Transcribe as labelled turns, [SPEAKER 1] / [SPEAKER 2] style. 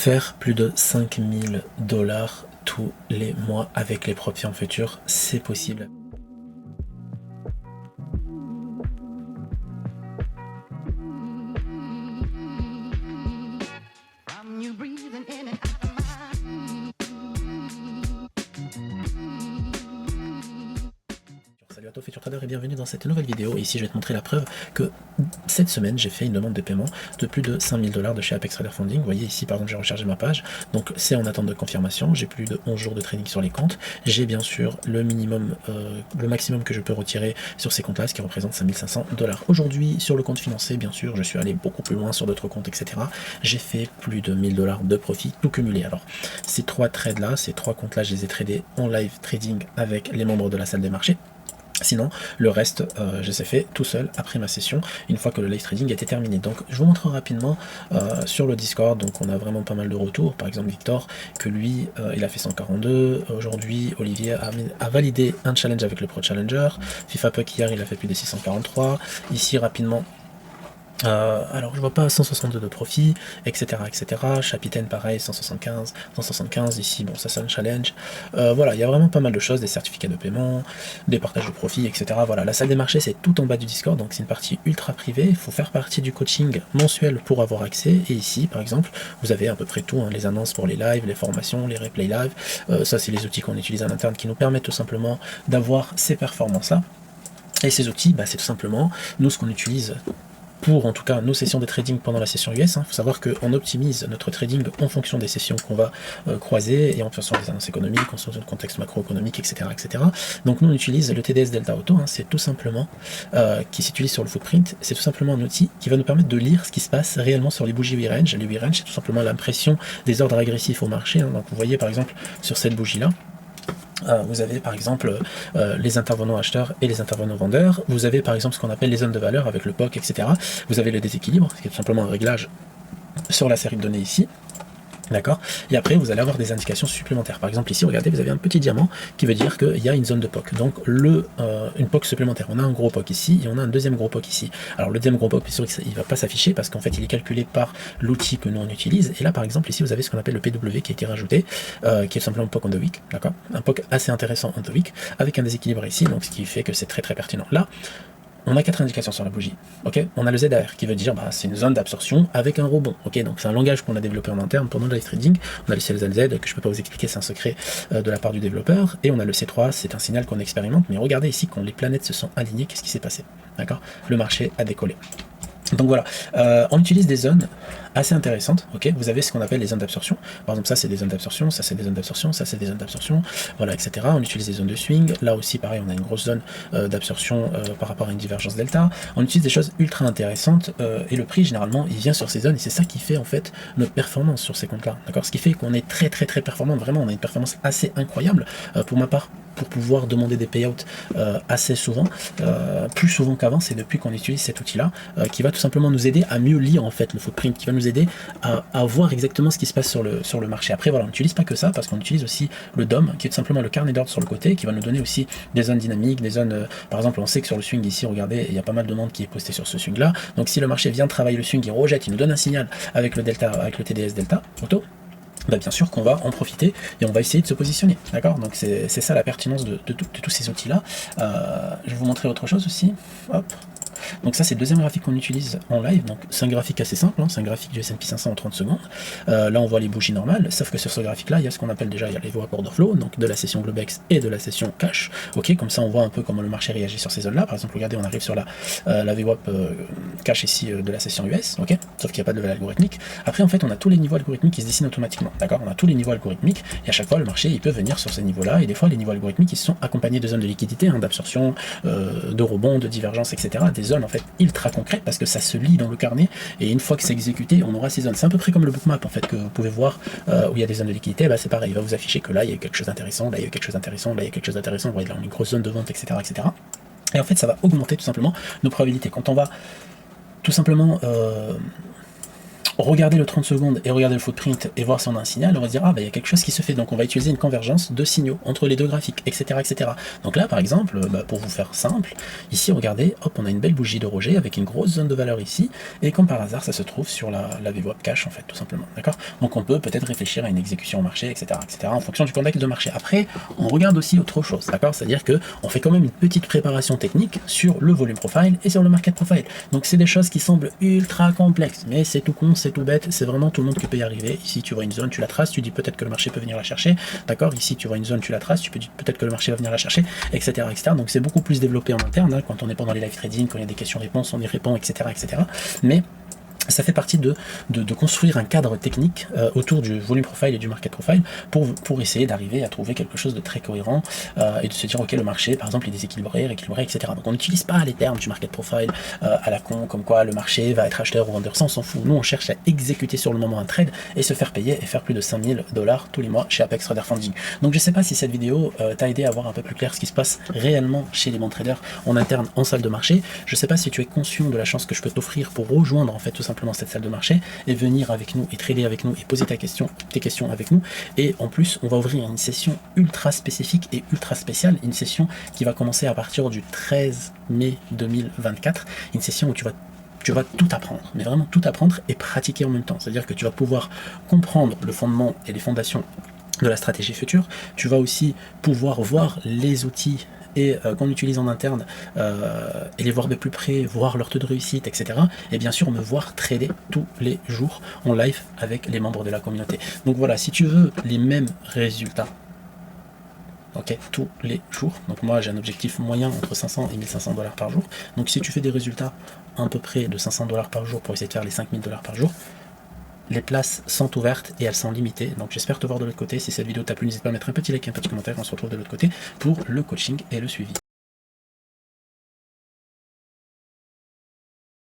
[SPEAKER 1] Faire plus de 5000 $ tous les mois avec les profits en futur, c'est possible. Salut à toi Futur Trader et bienvenue dans cette nouvelle vidéo. Et ici je vais te montrer la preuve que cette semaine j'ai fait une demande de paiement de plus de 5000 $ de chez Apex Trader Funding. Vous voyez ici par exemple j'ai rechargé ma page, donc c'est en attente de confirmation. J'ai plus de 11 jours de trading sur les comptes. J'ai bien sûr le minimum, le maximum que je peux retirer sur ces comptes là, ce qui représente 5500 $. Aujourd'hui sur le compte financé, bien sûr je suis allé beaucoup plus loin sur d'autres comptes, etc. J'ai fait plus de 1000 $ de profit tout cumulé. Alors ces trois trades là, ces trois comptes là, je les ai tradés en live trading avec les membres de la salle des marchés. Sinon, le reste, je les ai fait tout seul après ma session, une fois que le live trading était terminé. Donc, je vous montre rapidement sur le Discord. Donc, on a vraiment pas mal de retours. Par exemple, Victor, que lui, il a fait 142. Aujourd'hui, Olivier a validé un challenge avec le Pro Challenger. FIFA Puck, hier, il a fait plus de 643. Ici, rapidement... alors je vois pas 162 de profit, etc., etc. Capitaine pareil, 175, 175 ici, bon ça c'est un challenge. Voilà, il y a vraiment pas mal de choses, des certificats de paiement, des partages de profit, etc. Voilà, la salle des marchés c'est tout en bas du Discord, donc c'est une partie ultra privée. Il faut faire partie du coaching mensuel pour avoir accès. Et ici par exemple vous avez à peu près tout, hein, les annonces pour les lives, les formations, les replays live. Ça c'est les outils qu'on utilise en interne qui nous permettent tout simplement d'avoir ces performances là. Et ces outils, bah, c'est tout simplement nous ce qu'on utilise pour en tout cas nos sessions de trading pendant la session US. Il faut savoir qu'on optimise notre trading en fonction des sessions qu'on va croiser et en fonction des annonces économiques, en fonction du contexte macroéconomique, etc., etc. Donc nous on utilise le TDS Delta Auto, hein, c'est tout simplement, qui s'utilise sur le footprint, c'est tout simplement un outil qui va nous permettre de lire ce qui se passe réellement sur les bougies WeRange. Les WeRange c'est tout simplement l'impression des ordres agressifs au marché, hein. Donc vous voyez par exemple sur cette bougie là, vous avez par exemple les intervenants acheteurs et les intervenants vendeurs. Vous avez par exemple ce qu'on appelle les zones de valeur avec le POC, etc. Vous avez le déséquilibre, ce qui est tout simplement un réglage sur la série de données ici. D'accord. Et après, vous allez avoir des indications supplémentaires. Par exemple, ici, regardez, vous avez un petit diamant qui veut dire qu'il y a une zone de POC. Donc, une POC supplémentaire. On a un gros POC ici et on a un deuxième gros POC ici. Alors, le deuxième gros POC, bien sûr, il ne va pas s'afficher parce qu'en fait, il est calculé par l'outil que nous on utilise. Et là, par exemple, ici, vous avez ce qu'on appelle le PW qui a été rajouté, qui est tout simplement un POC on the week. D'accord. Un POC assez intéressant on the week avec un déséquilibre ici. Donc, ce qui fait que c'est très très pertinent. Là, on a 4 indications sur la bougie, ok. On a le ZAR qui veut dire bah, c'est une zone d'absorption avec un rebond, ok. Donc c'est un langage qu'on a développé en interne pendant le live trading. On a le CLZ que je peux pas vous expliquer, c'est un secret de la part du développeur. Et on a le C3, c'est un signal qu'on expérimente. Mais regardez ici, quand les planètes se sont alignées, qu'est-ce qui s'est passé, d'accord. Le marché a décollé. Donc voilà, on utilise des zones assez intéressantes, ok. Vous avez ce qu'on appelle les zones d'absorption. Par exemple, ça c'est des zones d'absorption, ça c'est des zones d'absorption, ça c'est des zones d'absorption, voilà, etc. On utilise des zones de swing. Là aussi, pareil, on a une grosse zone d'absorption par rapport à une divergence delta. On utilise des choses ultra intéressantes et le prix généralement il vient sur ces zones et c'est ça qui fait en fait notre performance sur ces comptes-là, d'accord. Ce qui fait qu'on est très très très performant. Vraiment, on a une performance assez incroyable pour ma part. Pour pouvoir demander des payouts assez souvent, plus souvent qu'avant, c'est depuis qu'on utilise cet outil-là, qui va tout simplement nous aider à mieux lire en fait le footprint, qui va nous aider à voir exactement ce qui se passe sur le marché. Après voilà, on n'utilise pas que ça, parce qu'on utilise aussi le DOM, qui est tout simplement le carnet d'ordre sur le côté, qui va nous donner aussi des zones dynamiques, des zones, par exemple on sait que sur le swing ici, regardez, il y a pas mal de monde qui est posté sur ce swing-là, donc si le marché vient travailler le swing, il rejette, il nous donne un signal avec le delta, avec le TDS Delta Auto, bah bien sûr qu'on va en profiter et on va essayer de se positionner, d'accord. Donc c'est ça la pertinence de tous ces outils là. Je vais vous montrer autre chose aussi, hop. Donc ça c'est le deuxième graphique qu'on utilise en live. Donc c'est un graphique assez simple, hein, c'est un graphique du S&P 500 en 30 secondes. Là on voit les bougies normales, sauf que sur ce graphique là il y a ce qu'on appelle déjà, il y a les voies order flow, donc de la session Globex et de la session cash, ok. Comme ça on voit un peu comment le marché réagit sur ces zones là. Par exemple regardez, on arrive sur la VWAP cash ici de la session US, ok, sauf qu'il n'y a pas de level algorithmique. Après en fait on a tous les niveaux algorithmiques qui se dessinent automatiquement, d'accord. On a tous les niveaux algorithmiques et à chaque fois le marché il peut venir sur ces niveaux là, et des fois les niveaux algorithmiques ils sont accompagnés de zones de liquidité, hein, d'absorption, de rebond, de divergence, etc. Des zones en fait ultra concrètes parce que ça se lit dans le carnet et une fois que c'est exécuté on aura ces zones. C'est à peu près comme le bookmap en fait que vous pouvez voir où il y a des zones de liquidité. Bah c'est pareil, il va vous afficher que là il y a quelque chose d'intéressant, là il y a quelque chose d'intéressant, là il y a quelque chose d'intéressant. Vous voyez là on a une grosse zone de vente, etc., etc. Et en fait ça va augmenter tout simplement nos probabilités quand on va tout simplement regarder le 30 secondes et regarder le footprint et voir si on a un signal, on va se dire ah bah il y a quelque chose qui se fait, donc on va utiliser une convergence de signaux entre les deux graphiques, etc. etc. Donc là par exemple, pour vous faire simple, ici regardez, hop on a une belle bougie de rejet avec une grosse zone de valeur ici, et comme par hasard ça se trouve sur la VWAP cache en fait tout simplement, d'accord. Donc on peut peut-être réfléchir à une exécution au marché, etc. etc. en fonction du contexte de marché. Après on regarde aussi autre chose, d'accord, c'est-à-dire que on fait quand même une petite préparation technique sur le volume profile et sur le market profile. Donc c'est des choses qui semblent ultra complexes, mais c'est tout con, c'est tout bête, c'est vraiment tout le monde qui peut y arriver. Ici tu vois une zone, tu la traces, tu dis peut-être que le marché peut venir la chercher, d'accord. Ici tu vois une zone, tu la traces, tu peux dire peut-être que le marché va venir la chercher, etc. etc. Donc c'est beaucoup plus développé en interne, hein, quand on est pendant les live trading, quand il y a des questions-réponses, on y répond, etc. etc. Mais ça fait partie de construire un cadre technique autour du volume profile et du market profile pour essayer d'arriver à trouver quelque chose de très cohérent et de se dire ok le marché par exemple est déséquilibré, rééquilibré, etc. Donc on n'utilise pas les termes du market profile à la con comme quoi le marché va être acheteur ou vendeur, ça on s'en fout. Nous on cherche à exécuter sur le moment un trade et se faire payer et faire plus de 5000 $ tous les mois chez Apex Trader Funding. Donc je sais pas si cette vidéo t'a aidé à voir un peu plus clair ce qui se passe réellement chez les bons traders en interne en salle de marché. Je sais pas si tu es conscient de la chance que je peux t'offrir pour rejoindre en fait tout simplement cette salle de marché et venir avec nous et trader avec nous et poser tes questions avec nous. Et en plus on va ouvrir une session ultra spécifique et ultra spéciale, une session qui va commencer à partir du 13 mai 2024, une session où tu vas tout apprendre, mais vraiment tout apprendre et pratiquer en même temps. C'est-à-dire que tu vas pouvoir comprendre le fondement et les fondations de la stratégie future. Tu vas aussi pouvoir voir les outils et qu'on utilise en interne et les voir de plus près, voir leur taux de réussite, etc. Et bien sûr me voir trader tous les jours en live avec les membres de la communauté. Donc voilà, si tu veux les mêmes résultats, ok, tous les jours, donc moi j'ai un objectif moyen entre 500 et 1500 $ par jour, donc si tu fais des résultats à peu près de 500 $ par jour pour essayer de faire les 5000 $ par jour, les places sont ouvertes et elles sont limitées, donc j'espère te voir de l'autre côté. Si cette vidéo t'a plu, n'hésite pas à mettre un petit like et un petit commentaire, on se retrouve de l'autre côté pour le coaching et le suivi.